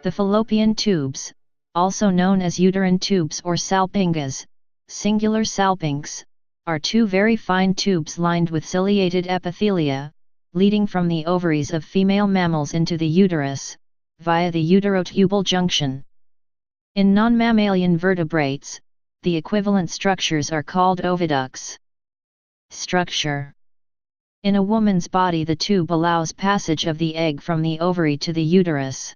The fallopian tubes, also known as uterine tubes or salpingas, singular salpinx, are two very fine tubes lined with ciliated epithelia, leading from the ovaries of female mammals into the uterus, via the uterotubal junction. In non-mammalian vertebrates, the equivalent structures are called oviducts. Structure. In a woman's body, the tube allows passage of the egg from the ovary to the uterus.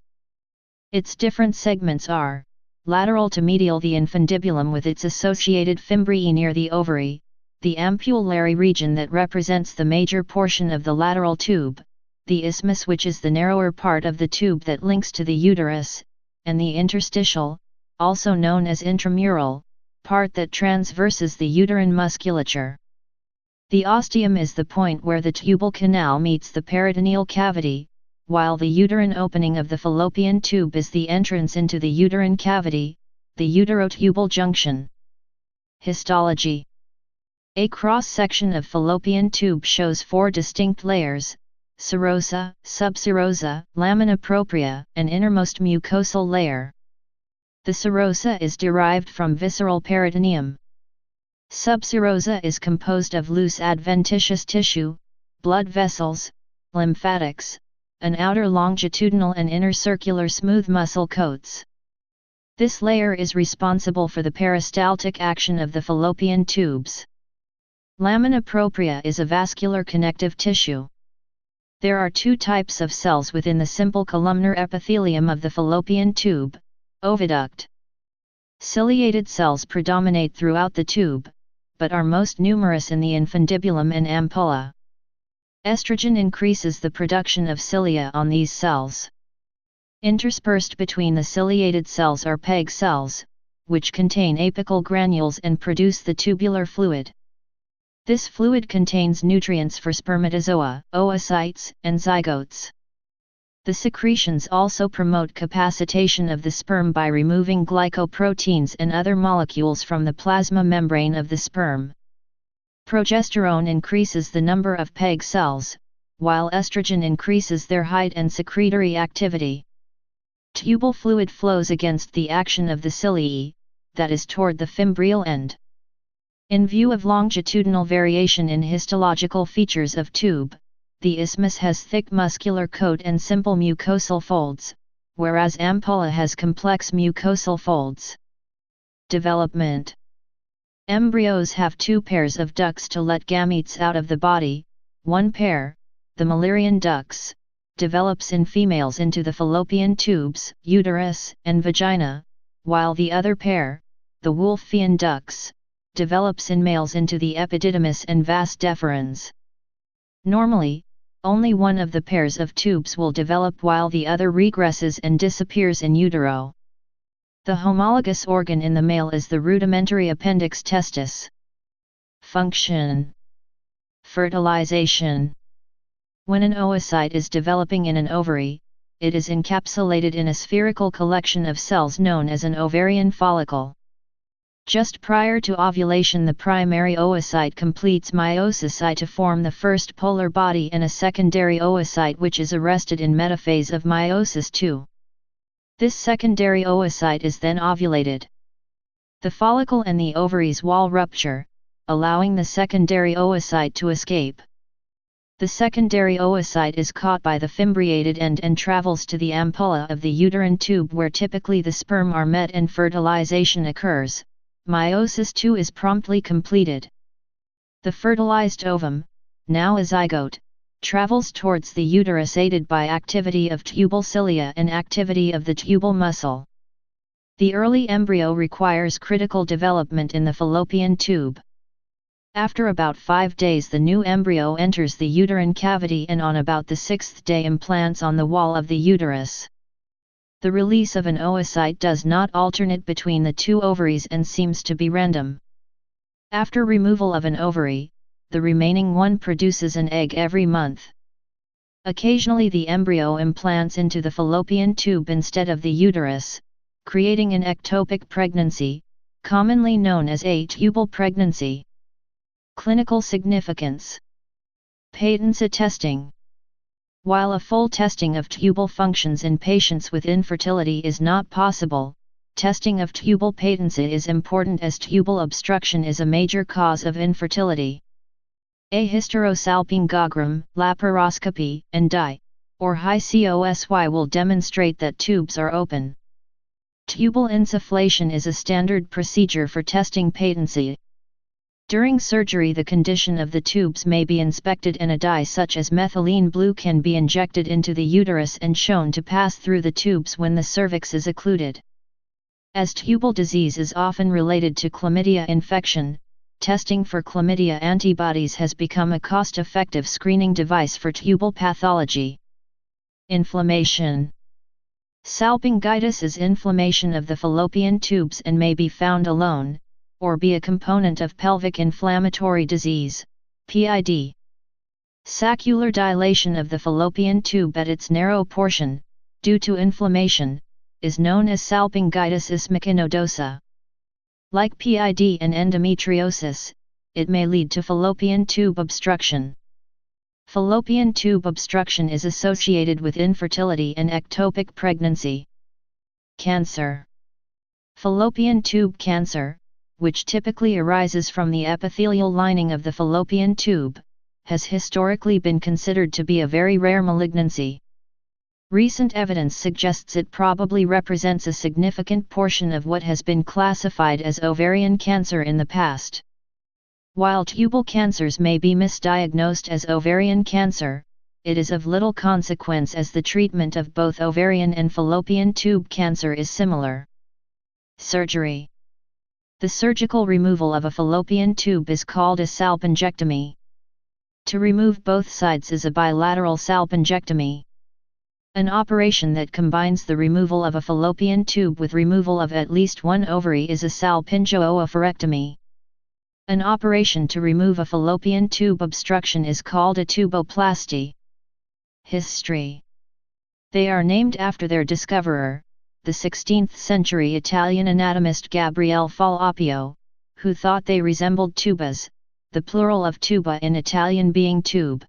Its different segments are: lateral to medial, the infundibulum with its associated fimbriae near the ovary, the ampullary region that represents the major portion of the lateral tube, the isthmus, which is the narrower part of the tube that links to the uterus, and the interstitial, also known as intramural, part that transverses the uterine musculature. The ostium is the point where the tubal canal meets the peritoneal cavity, while the uterine opening of the fallopian tube is the entrance into the uterine cavity, the uterotubal junction. Histology. A cross-section of fallopian tube shows four distinct layers: serosa, subserosa, lamina propria, and innermost mucosal layer. The serosa is derived from visceral peritoneum. Subserosa is composed of loose adventitious tissue, blood vessels, lymphatics, an outer longitudinal and inner circular smooth muscle coats. This layer is responsible for the peristaltic action of the fallopian tubes. Lamina propria is a vascular connective tissue. There are two types of cells within the simple columnar epithelium of the fallopian tube: oviduct. Ciliated cells predominate throughout the tube, but are most numerous in the infundibulum and ampulla. Estrogen increases the production of cilia on these cells. Interspersed between the ciliated cells are PEG cells, which contain apical granules and produce the tubular fluid. This fluid contains nutrients for spermatozoa, oocytes, and zygotes. The secretions also promote capacitation of the sperm by removing glycoproteins and other molecules from the plasma membrane of the sperm. Progesterone increases the number of PEG cells, while estrogen increases their height and secretory activity. Tubal fluid flows against the action of the ciliae, that is toward the fimbrial end. In view of longitudinal variation in histological features of tube, the isthmus has thick muscular coat and simple mucosal folds, whereas ampulla has complex mucosal folds. Development. Embryos have two pairs of ducts to let gametes out of the body. One pair, the Müllerian ducts, develops in females into the fallopian tubes, uterus, and vagina, while the other pair, the Wolffian ducts, develops in males into the epididymis and vas deferens. Normally, only one of the pairs of tubes will develop while the other regresses and disappears in utero. The homologous organ in the male is the rudimentary appendix testis. Function. Fertilization. When an oocyte is developing in an ovary, it is encapsulated in a spherical collection of cells known as an ovarian follicle. Just prior to ovulation, the primary oocyte completes meiosis to form the first polar body and a secondary oocyte which is arrested in metaphase of meiosis II. This secondary oocyte is then ovulated. The follicle and the ovaries wall rupture, allowing the secondary oocyte to escape. The secondary oocyte is caught by the fimbriated end and travels to the ampulla of the uterine tube, where typically the sperm are met and fertilization occurs. Meiosis II is promptly completed. The fertilized ovum, now a zygote, travels towards the uterus aided by activity of tubal cilia and activity of the tubal muscle. The early embryo requires critical development in the fallopian tube. After about 5 days, the new embryo enters the uterine cavity and on about the 6th day implants on the wall of the uterus. The release of an oocyte does not alternate between the two ovaries and seems to be random. After removal of an ovary, the remaining one produces an egg every month. Occasionally the embryo implants into the fallopian tube instead of the uterus, creating an ectopic pregnancy, commonly known as a tubal pregnancy. Clinical significance. Patency testing. While a full testing of tubal functions in patients with infertility is not possible, testing of tubal patency is important as tubal obstruction is a major cause of infertility. A hysterosalpingogram, laparoscopy, and DI, or high COSY will demonstrate that tubes are open. Tubal insufflation is a standard procedure for testing patency. During surgery, the condition of the tubes may be inspected and a dye such as methylene blue can be injected into the uterus and shown to pass through the tubes when the cervix is occluded. As tubal disease is often related to chlamydia infection, testing for chlamydia antibodies has become a cost-effective screening device for tubal pathology. Inflammation. Salpingitis is inflammation of the fallopian tubes and may be found alone, or be a component of pelvic inflammatory disease, PID. Saccular dilation of the fallopian tube at its narrow portion, due to inflammation, is known as salpingitis isthmica-nodosa. Like PID and endometriosis, it may lead to fallopian tube obstruction. Fallopian tube obstruction is associated with infertility and ectopic pregnancy. Cancer. Fallopian tube cancer, which typically arises from the epithelial lining of the fallopian tube, has historically been considered to be a very rare malignancy. Recent evidence suggests it probably represents a significant portion of what has been classified as ovarian cancer in the past. While tubal cancers may be misdiagnosed as ovarian cancer, it is of little consequence as the treatment of both ovarian and fallopian tube cancer is similar. Surgery. The surgical removal of a fallopian tube is called a salpingectomy. To remove both sides is a bilateral salpingectomy. An operation that combines the removal of a fallopian tube with removal of at least one ovary is a salpingo-oophorectomy. An operation to remove a fallopian tube obstruction is called a Tubal Plasti. History. They are named after their discoverer, the 16th-century Italian anatomist Gabriele Falloppio, who thought they resembled tubas, the plural of tuba in Italian being tube.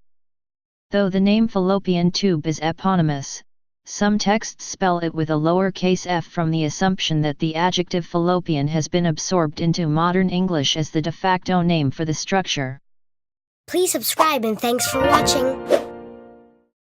Though the name fallopian tube is eponymous, some texts spell it with a lowercase f from the assumption that the adjective fallopian has been absorbed into modern English as the de facto name for the structure. Please subscribe and thanks for watching.